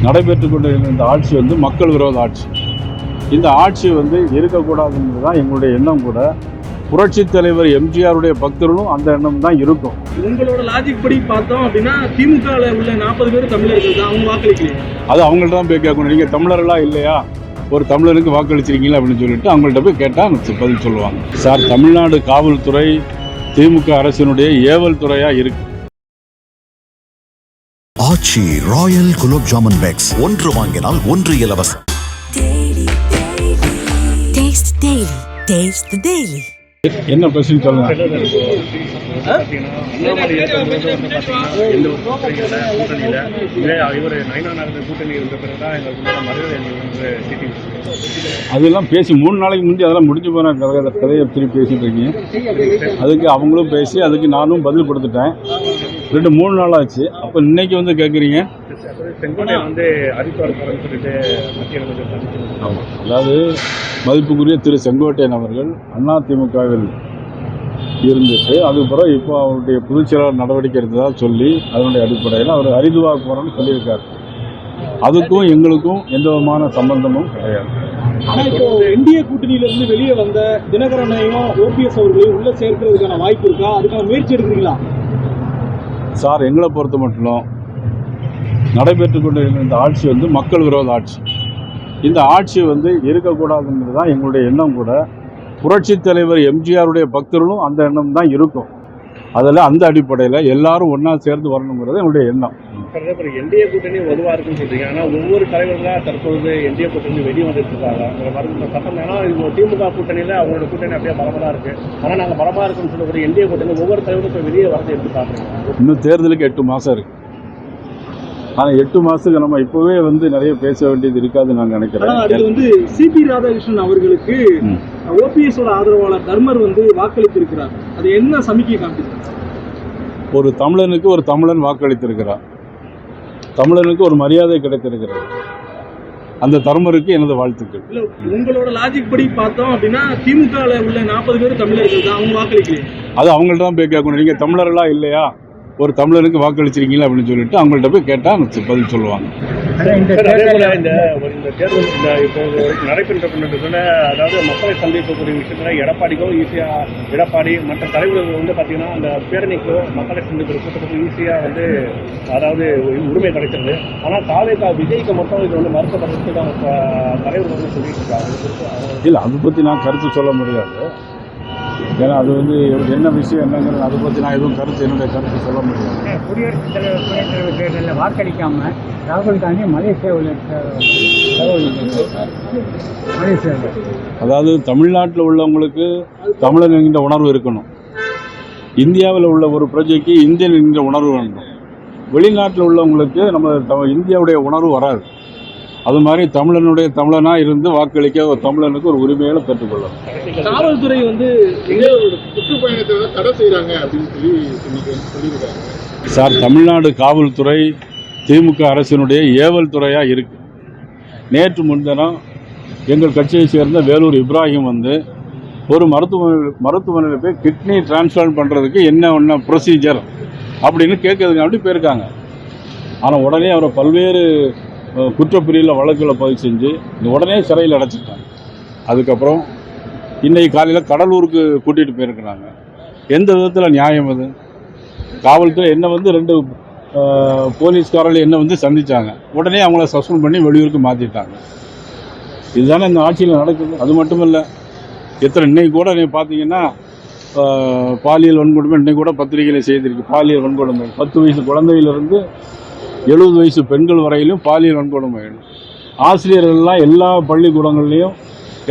நடைபெற்றுக் கொண்டிருக்கிற இந்த ஆட்சி வந்து மக்கள் விரோத ஆட்சி. இந்த ஆட்சி வந்து இருக்கக்கூடாதுன்றது தான் எங்களுடைய எண்ணம் கூட. புரட்சி தலைவர் எம்ஜிஆருடைய பக்தர்களும் அந்த எண்ணம் தான் இருக்கும். உங்களோட லாஜிக் படி பார்த்தோம் அப்படின்னா திமுகவில் உள்ள 40 பேர் தமிழர்கள் தான், அவங்க வாக்களிக்கலையே. அது அவங்கள்ட்ட தான் போய் கேட்கணும். நீங்கள் தமிழர்களா இல்லையா, ஒரு தமிழருக்கு வாக்களிச்சிருக்கீங்களா அப்படின்னு சொல்லிட்டு அவங்கள்ட்ட போய் கேட்டால் பதில் சொல்லுவாங்க. சார், தமிழ்நாடு காவல்துறை திமுக அரசினுடைய ஏவல் துறையாக இருக்கு. ஆச்சி ராயல் குலோப் ஜாமுன் பேக்ஸ், ஒன்று வாங்கினால் ஒன்று இலவசம். என்ன பிரச்சனை சொல்லுங்க. அதெல்லாம் பேசி 3 நாளைக்கு முந்தி அதெல்லாம் முடிஞ்சு போன கதையை திருப்பி பேசிட்டு இருக்கீங்க. அதுக்கு அவங்களும் பேசி அதுக்கு நானும் பதில் கொடுத்துட்டேன். 2-3 நாள் ஆச்சு. அப்போ இன்னைக்கு வந்து கேட்குறீங்க. அதாவது மதிப்புக்குரிய திரு செங்கோட்டையன் அவர்கள் அதிமுகவில் இருந்துட்டு அதுக்கப்புறம் இப்போ அவருடைய பொதுச்செயலாளர் நடவடிக்கை எடுத்ததாக சொல்லி அதனுடைய அடிப்படையில் அவர் ஹரிதுவா போகிறோன்னு சொல்லியிருக்காரு. அதுக்கும் எங்களுக்கும் எந்த விதமான சம்பந்தமும் கிடையாது. ஆனால் இப்போ என்டிஏ கூட்டணியிலிருந்து வெளியே வந்த தினகரனையும் ஓபிஎஸ் அவர்களையும் உள்ள சேர்க்கிறதுக்கான வாய்ப்பு இருக்கா? அதுக்கான முயற்சி எடுக்கிறீங்களா? சார், எங்களை பொறுத்த மட்டும் நடைபெற்றுக் கொண்டிருக்கிற இந்த ஆட்சி வந்து மக்கள் விரோத ஆட்சி. இந்த ஆட்சி வந்து இருக்கக்கூடாதுன்றது தான் எங்களுடைய எண்ணம் கூட. புரட்சி தலைவர் எம்ஜிஆருடைய பக்தர்களும் அந்த எண்ணம் தான் இருக்கும். அதில் அந்த அடிப்படையில் எல்லாரும் ஒன்றா சேர்ந்து வரணுங்கிறது என்னுடைய எண்ணம். என்டிஏ கூட்டணி வலுவாக இருக்குன்னு சொல்றீங்க. ஆனால் ஒவ்வொரு தலைவர்களாக தற்பொழுது என்டிஏ கூட்டணி வெளியே வந்துட்டு இருக்காங்க. சட்டம் ஏன்னா திமுக கூட்டணியில் அவங்களோட கூட்டணி அப்படியே பலமாக இருக்கு. ஆனால் நாங்கள் பலமாக இருக்குன்னு சொல்லக்கூடிய என்டிஏ கூட்டணி ஒவ்வொரு தலைவரும் இப்போ வெளியே வரதை எடுத்து பார்க்குறோம். இன்னும் தேர்தலுக்கு 8 மாதம் இருக்கு. ஆனால் 8 மாதத்துக்கு நம்ம இப்போவே வந்து நிறைய பேச வேண்டியது இருக்காதுன்னு நான் நினைக்கிறேன். அது வந்து சிபி ராதாகிருஷ்ணன் அவர்களுக்கு ஓபிஎஸ் ஆதரவாளர் தர்மர் வந்து வாக்களித்திருக்கிறார். அது என்ன சமிக்கை காண்பிக்கிறார்? ஒரு தமிழனுக்கு ஒரு தமிழன் வாக்களித்திருக்கிறார். தமிழனுக்கு ஒரு மரியாதை கிடைத்திருக்கிறது. அந்த தர்மருக்கு எனது வாழ்த்துக்கள். உங்களோட லாஜிக் படி பார்த்தோம் அப்படின்னா திமுகவில் உள்ள 40 பேர் தமிழர்கள் தான், அவங்க வாக்களிக்கலையே. அது அவங்கள்ட்ட தான் போய் கேட்கணும். நீங்கள் தமிழர்களா இல்லையா, ஒரு தமிழருக்கு வாக்களிச்சிருக்கீங்களா அப்படின்னு சொல்லிட்டு அவங்கள்ட்ட போய் கேட்டால் பதில் சொல்லுவாங்க. இந்த தேர்தல் இப்போ நடைபெற்ற அதாவது மக்களை சந்திக்கக்கூடிய விஷயத்தில் எடப்பாடிக்கும் ஈஸியாக எடப்பாடி மற்ற தலைவர்கள் வந்து பார்த்தீங்கன்னா அந்த பேரணிக்கோ மக்களை சந்திக்கிற கூட்டத்துக்கும் ஈஸியாக வந்து அதாவது உரிமை கிடைக்கிறது. ஆனால் தாவேகா விஜய்க்கு மட்டும் இது வந்து மறுக்கப்படுறதுக்கான தலைவர்கள் வந்து சொல்லிட்டு இருக்காங்க. இல்லை, அதை பற்றி நான் கருத்து சொல்ல முடியாது. ஏன்னா அது வந்து என்ன விஷயம் என்னங்கிறது அதை பற்றி நான் எதுவும் என்னுடைய கருத்து சொல்ல முடியாது. குடியரசுத் தலைவர் துணைத் தலைவர் தேர்தலில் வாக்களிக்காம ராகுல் காந்தி மலேசியாவில் அதாவது தமிழ்நாட்டில் உள்ளவங்களுக்கு தமிழன் என்கின்ற உணர்வு இருக்கணும். இந்தியாவில் உள்ள ஒரு பிரஜைக்கு இந்தியன் என்கின்ற உணர்வு வேணும். வெளிநாட்டில் உள்ளவங்களுக்கு நம்ம இந்தியாவுடைய உணர்வு வராது. அது மாதிரி தமிழனா இருந்து வாக்களிக்க ஒரு தமிழனுக்கு ஒரு உரிமைகளை பெற்றுக்கொள்ளும். காவல்துறை வந்து சுற்றுப்பயணத்தை தடை செய்யறாங்க அப்படின்னு சொல்லியிருக்காங்க. சார், தமிழ்நாடு காவல்துறை திமுக அரசினுடைய ஏவல் துறையா இருக்கு. நேற்று முன்தினம் எங்கள் கட்சியை சேர்ந்த வேலூர் இப்ராஹிம் வந்து ஒரு மருத்துவமனையில் போய் கிட்னி டிரான்ஸ்பிளான்ட் பண்ணுறதுக்கு என்ன ப்ரொசீஜர் அப்படின்னு கேட்கறதுக்கு அப்படி போயிருக்காங்க. ஆனால் உடனே அவரை பல்வேறு குற்றப்பிரிவில் வழக்குகளை பதிவு செஞ்சு உடனே சிறையில் அடைச்சிட்டாங்க. அதுக்கப்புறம் இன்னைக்கு காலையில் கடலூருக்கு கூட்டிகிட்டு போயிருக்கிறாங்க. எந்த விதத்தில் நியாயம் அது? காவல்துறை என்ன வந்து 2 போலீஸ்காரர்கள் என்ன வந்து சந்தித்தாங்க. உடனே அவங்கள சஸ்பெண்ட் பண்ணி வெளியூருக்கு மாற்றிட்டாங்க. இதுதானே இந்த ஆட்சியில் நடக்குது. அது மட்டும் இல்லை, இன்னைக்கு கூட நீங்கள் பார்த்தீங்கன்னா பாலியல் வன்கொடுமை இன்னைக்கு கூட பத்திரிகையில் செய்திருக்கு. பாலியல் வன்கொடுமை 10 வயசு குழந்தையிலிருந்து 70 வயசு பெண்கள் வரையிலும் பாலியல் வன்கொடுமை. ஆசிரியர்கள்லாம் எல்லா பள்ளிக்கூடங்கள்லையும்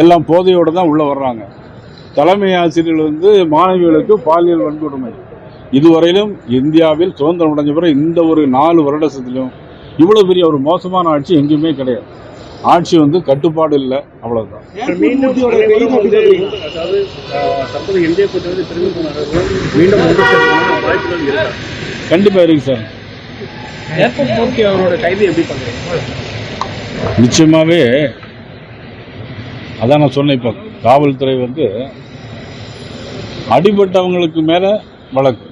எல்லாம் போதையோடு தான் உள்ளே வர்றாங்க. தலைமை ஆசிரியர்கள் வந்து மாணவிகளுக்கு பாலியல் வன்கொடுமை. இதுவரையிலும் இந்தியாவில் சுதந்திரம் அடைஞ்ச பிறகு இந்த ஒரு 4 வருடத்திலும் இவ்வளோ பெரிய ஒரு மோசமான ஆட்சி எங்கேயுமே கிடையாது. ஆட்சி வந்து கட்டுப்பாடு இல்லை, அவ்வளோதான். கண்டிப்பாக இருக்கு சார். அவரோட கைது எப்படி பண்ணுறீங்க? நிச்சயமாகவே அதான் நான் சொன்னேன். இப்போ காவல்துறை வந்து அடிபட்டவங்களுக்கு மேலே வழக்கு,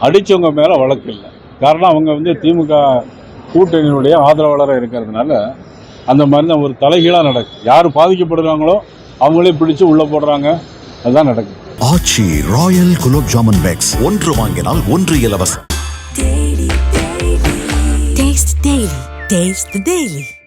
அடித்தவங்க மேலே வழக்கு இல்லை. காரணம் அவங்க வந்து திமுக கூட்டணியினுடைய ஆதரவாளராக இருக்கிறதுனால அந்த மாதிரி தான் ஒரு தலைகீழாக நடக்குது. யார் பாதிக்கப்படுறாங்களோ அவங்களே பிடிச்சு உள்ளே போடுறாங்க. அதுதான் நடக்குது. ஆச்சி ராயல் குலோப் ஜாமுன் பேக்ஸ் ஒன்று வாங்கினால் ஒன்று இலவசம். Taste the Daily.